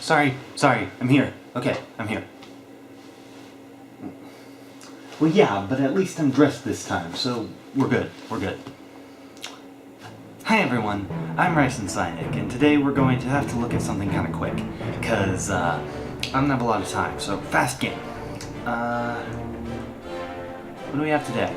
Sorry, I'm here. Okay, I'm here. Well, yeah, but at least I'm dressed this time, so we're good. Hi everyone, I'm Rice and Cynic, and today we're going to have to look at something kind of quick, because I don't have a lot of time, so fast game. What do we have today?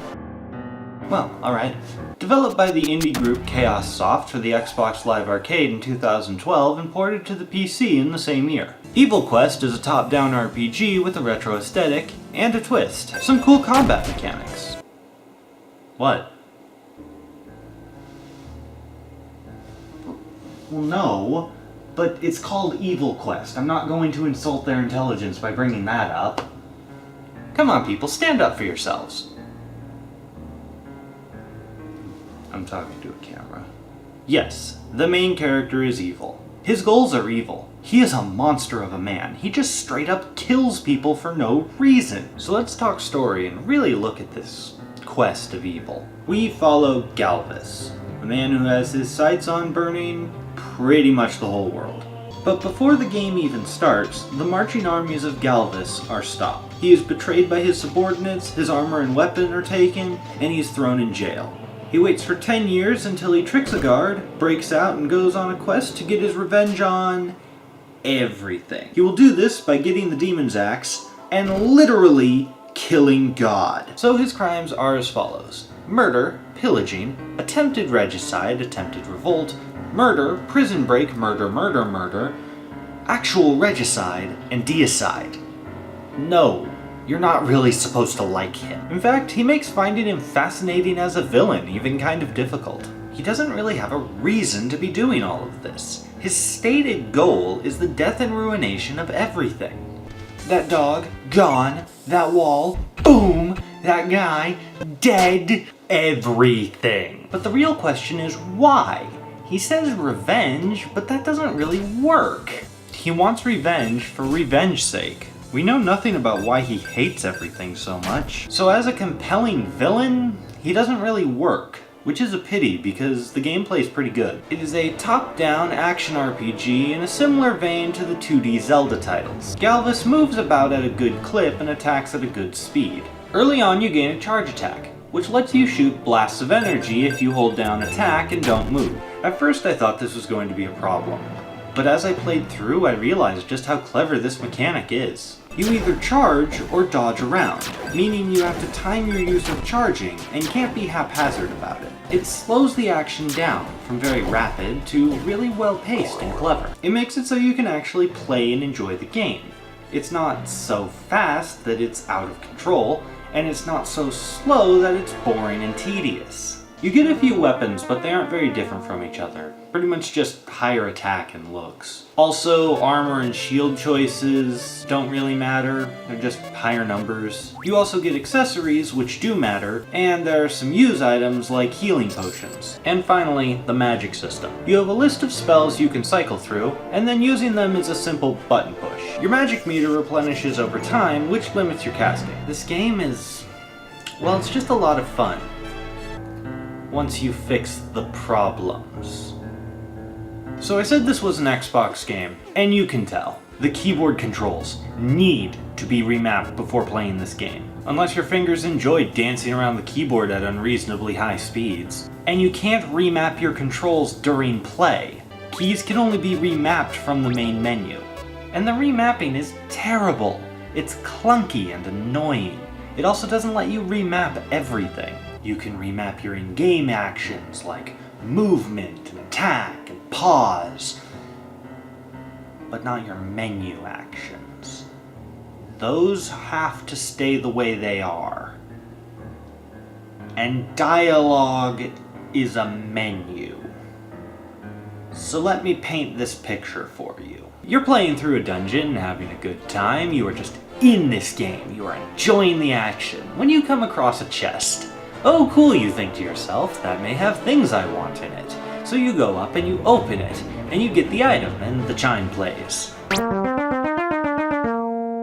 Well, alright. Developed by the indie group Chaos Soft for the Xbox Live Arcade in 2012 and ported to the PC in the same year. EvilQuest is a top-down RPG with a retro aesthetic and a twist. Some cool combat mechanics. What? Well, no, but it's called EvilQuest. I'm not going to insult their intelligence by bringing that up. Come on, people, stand up for yourselves. I'm talking to a camera. Yes, the main character is evil. His goals are evil. He is a monster of a man. He just straight up kills people for no reason. So let's talk story and really look at this quest of evil. We follow Galvis, a man who has his sights on burning pretty much the whole world. But before the game even starts, the marching armies of Galvis are stopped. He is betrayed by his subordinates, his armor and weapon are taken, and he's thrown in jail. He waits for 10 years until he tricks a guard, breaks out, and goes on a quest to get his revenge on everything. He will do this by getting the demon's axe and literally killing God. So his crimes are as follows: murder, pillaging, attempted regicide, attempted revolt, murder, prison break, murder, actual regicide, and deicide. No, you're not really supposed to like him. In fact, he makes finding him fascinating as a villain even kind of difficult. He doesn't really have a reason to be doing all of this. His stated goal is the death and ruination of everything. That dog, gone. That wall, boom. That guy, dead. Everything. But the real question is why? He says revenge, but that doesn't really work. He wants revenge for revenge's sake. We know nothing about why he hates everything so much. So as a compelling villain, he doesn't really work, which is a pity because the gameplay is pretty good. It is a top-down action RPG in a similar vein to the 2D Zelda titles. Galvis moves about at a good clip and attacks at a good speed. Early on you gain a charge attack, which lets you shoot blasts of energy if you hold down attack and don't move. At first I thought this was going to be a problem, but as I played through I realized just how clever this mechanic is. You either charge or dodge around, meaning you have to time your use of charging and can't be haphazard about it. It slows the action down from very rapid to really well paced and clever. It makes it so you can actually play and enjoy the game. It's not so fast that it's out of control, and it's not so slow that it's boring and tedious. You get a few weapons, but they aren't very different from each other. Pretty much just higher attack and looks. Also, armor and shield choices don't really matter. They're just higher numbers. You also get accessories, which do matter, and there are some use items like healing potions. And finally, the magic system. You have a list of spells you can cycle through, and then using them is a simple button push. Your magic meter replenishes over time, which limits your casting. This game is, well, it's just a lot of fun once you fix the problems. So I said this was an Xbox game, and you can tell. The keyboard controls need to be remapped before playing this game, unless your fingers enjoy dancing around the keyboard at unreasonably high speeds. And you can't remap your controls during play. Keys can only be remapped from the main menu. And the remapping is terrible. It's clunky and annoying. It also doesn't let you remap everything. You can remap your in-game actions like movement and attack and pause, but not your menu actions. Those have to stay the way they are. And dialogue is a menu. So let me paint this picture for you. You're playing through a dungeon and having a good time. You are just in this game. You are enjoying the action when you come across a chest. Oh cool, you think to yourself, that may have things I want in it. So you go up and you open it, and you get the item, and the chime plays.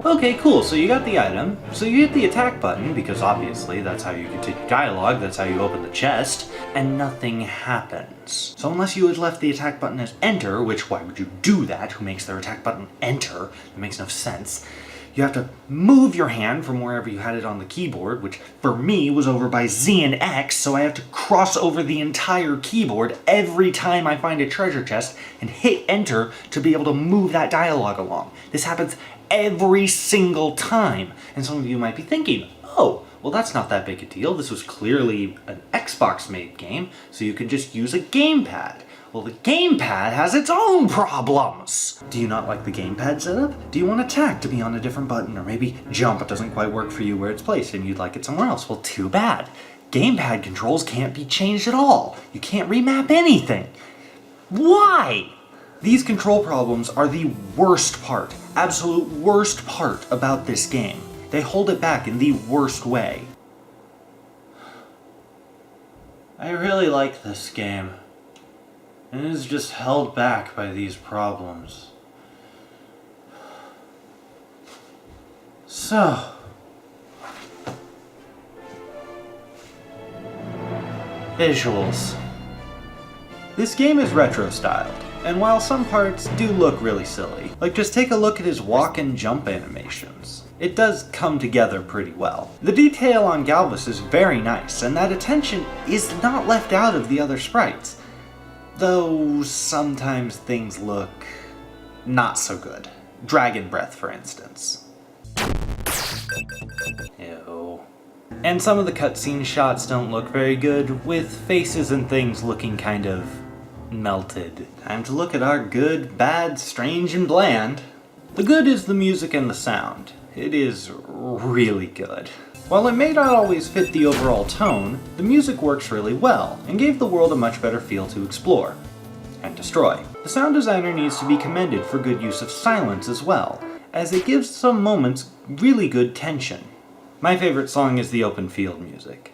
Okay, cool, so you got the item, so you hit the attack button, because obviously that's how you continue dialogue, that's how you open the chest, and nothing happens. So unless you had left the attack button as enter, which why would you do that? Who makes their attack button enter? It makes no sense. You have to move your hand from wherever you had it on the keyboard, which for me was over by Z and X, so I have to cross over the entire keyboard every time I find a treasure chest and hit enter to be able to move that dialogue along. This happens every single time. And some of you might be thinking, oh, well that's not that big a deal. This was clearly an Xbox-made game, so you could just use a gamepad. Well, the gamepad has its own problems! Do you not like the gamepad setup? Do you want attack to be on a different button? Or maybe jump doesn't quite work for you where it's placed and you'd like it somewhere else? Well, too bad. Gamepad controls can't be changed at all. You can't remap anything. Why? These control problems are the worst part, absolute worst part about this game. They hold it back in the worst way. I really like this game. And it is just held back by these problems. So, visuals. This game is retro-styled, and while some parts do look really silly, like just take a look at his walk and jump animations, it does come together pretty well. The detail on Galvus is very nice, and that attention is not left out of the other sprites. Though sometimes things look not so good. Dragon Breath, for instance. Ew. And some of the cutscene shots don't look very good, with faces and things looking kind of melted. Time to look at our good, bad, strange, and bland. The good is the music and the sound. It is really good. While it may not always fit the overall tone, the music works really well, and gave the world a much better feel to explore and destroy. The sound designer needs to be commended for good use of silence as well, as it gives some moments really good tension. My favorite song is the open field music.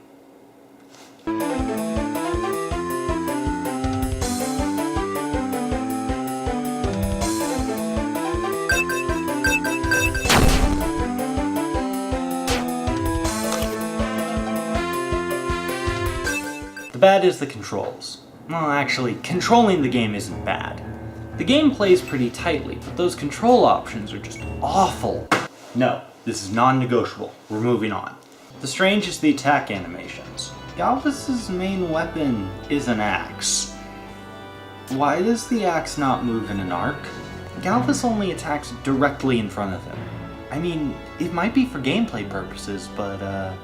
The bad is the controls. Well, actually, controlling the game isn't bad. The game plays pretty tightly, but those control options are just awful. No, this is non-negotiable. We're moving on. The strange is the attack animations. Galvus's main weapon is an axe. Why does the axe not move in an arc? Galvus only attacks directly in front of him. I mean, it might be for gameplay purposes, but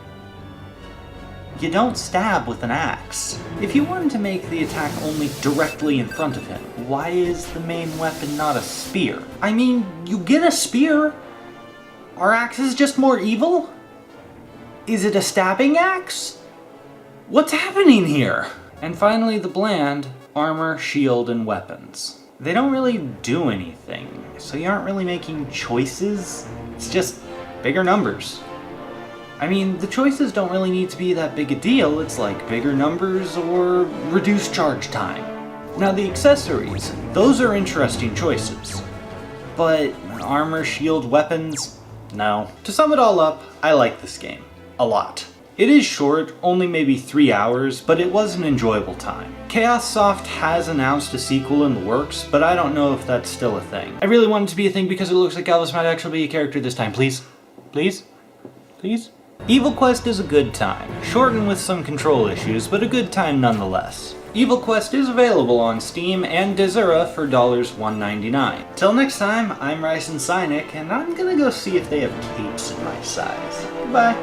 you don't stab with an axe. If you wanted to make the attack only directly in front of him, why is the main weapon not a spear? I mean, you get a spear. Are axes just more evil? Is it a stabbing axe? What's happening here? And finally the bland, armor, shield, and weapons. They don't really do anything, so you aren't really making choices. It's just bigger numbers. I mean, the choices don't really need to be that big a deal. It's like bigger numbers or reduced charge time. Now the accessories, those are interesting choices. But armor, shield, weapons, no. To sum it all up, I like this game. A lot. It is short, only maybe 3 hours, but it was an enjoyable time. Chaos Soft has announced a sequel in the works, but I don't know if that's still a thing. I really want it to be a thing because it looks like Galvus might actually be a character this time. Please? Please? Please? EvilQuest is a good time, shortened with some control issues, but a good time nonetheless. EvilQuest is available on Steam and Desura for $1.99. Till next time, I'm Ryson Sinek, and I'm gonna go see if they have capes in my size. Goodbye.